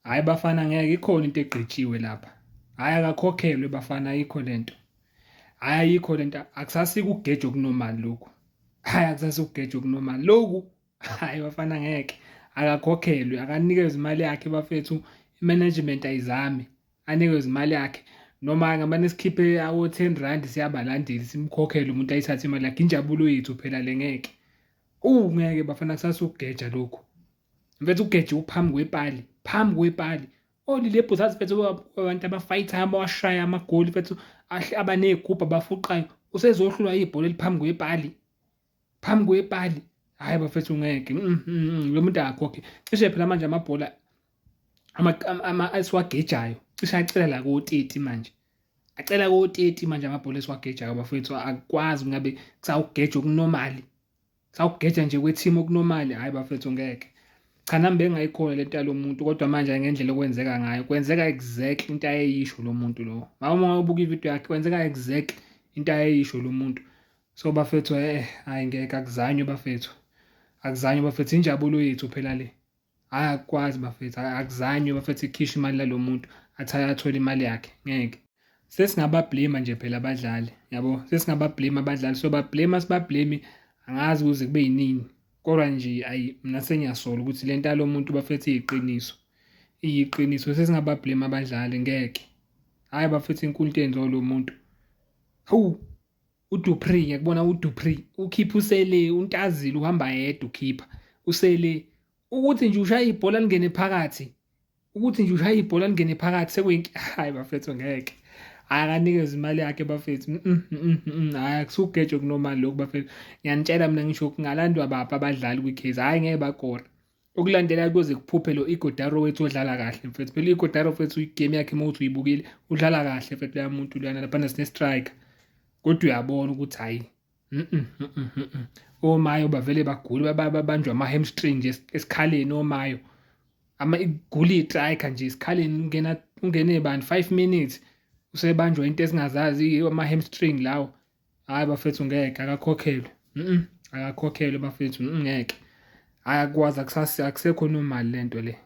Hhayi bafana ngeke, ikhona into egqitshiwe lapha. Hhayi akakhokhelwe bafana, ayikho lento. Hhayi ayikho lento, akusasiko ukugejwa okunormal lokhu. Hhayi akusasiko ukugejwa okunormal. Lokhu hhayi bafana ngeke, akakhokhelwe, akanikezwe imali yakhe bafethu, i-management ayizame, anikezwe imali yakhe. Noma ngamane sikhiphe awo-R10 siyabalandeli simkhokhele umuntu ayithathe imali yakhe, injabulo yethu phela le ngeke. Ngeke bafana kusasukugeja lokhu. Mfethu ukugeja uphambi kwepali, phambi kwepali. Olilebhu zazi mfethu abantu abafayithayo abawashayayo amagoli mfethu abaney'gubhu abafuqayo, usezohlulwa ibhola eliphambi kwepali, phambi kwepali. Hhayi bafethu ngeke lo muntu akakhokhe. Cishe phela manje amabhola esiwagejayo cishe acela la ko-30 manje. Acela ko-30 manje amabhola esiwagejayo bafethu, akukwazi ngabe kusawukugeja okunormal. Sawukugeja nje kwe-team okunormal, hhayi bafethu ngeke. Cha nami bengingayikholwa lento yalo muntu kodwa manje ngendlela okwenzeka ngayo, kwenzeka exactly into ayeyisho lo muntu lo. Uma ubuka ividiyo yakhe kwenzeka exactly into ayeyisho lo muntu. So bafethu hhayi ngeke akuzanywe bafethu. Akuzanywe bafethu, injabulo yethu phela le. Hhayi akukwazi bafethu, akuzanywe bafethu ikhishwe imali yalo muntu athi athole imali yakhe, ngeke. Sesingabablame nje phela abadlali, yabo, sesingabablame abadlali. Sobablame sibablame angazi kuze kube yinini. Kodwa nje ayi mina sengiyasola ukuthi lento yalo muntu bafethu iyiqiniso. Iyiqiniso, sesingabablame abadlali ngeke. Hhayi bafethu inkulu yenziwa lo muntu. Hawu, uDupree ngiyakubona uDupree, ukhipha usele, uNtazile uhamba yedwa ukhipha. Usele, ukuthi nje ushaya ibhola lingene phakathi. Ukuthi nje ushaya ibhola lingene phakathi hhayi bafethu ngeke. Hhayi akanikezwe imali yakhe bafethu. Hhayi akusukugejwa okunormal lokhu bafethu. Ngiyanitshela mina ngisho kungalandwa baphi abadlali kwi-case, hhayi ngeke bakore. Okulandelayo kuyoze kuphuphe lo Ighodaro wethu odlala kahle mfethu. Phela Ighodaro mfethu igame yakhe uma uthi uyibukile udlala kahle mfethu loya muntu luyana laphana sine-striker. Kodwa uyabona ukuthi hhayi omayo bavele bagule babanjwe ama-hamstring nje esikhaleni omayo. Igula iyitrayikha nje esikhaleni ungene bani 5 minutes usebanjwa into esingazazi ama-hamstring lawo. Hhayi bafethu ngeke akakhokhelwe. Akakhokhelwe bafethu ngeke. Hhayi akukwazi akusekho normal lento le.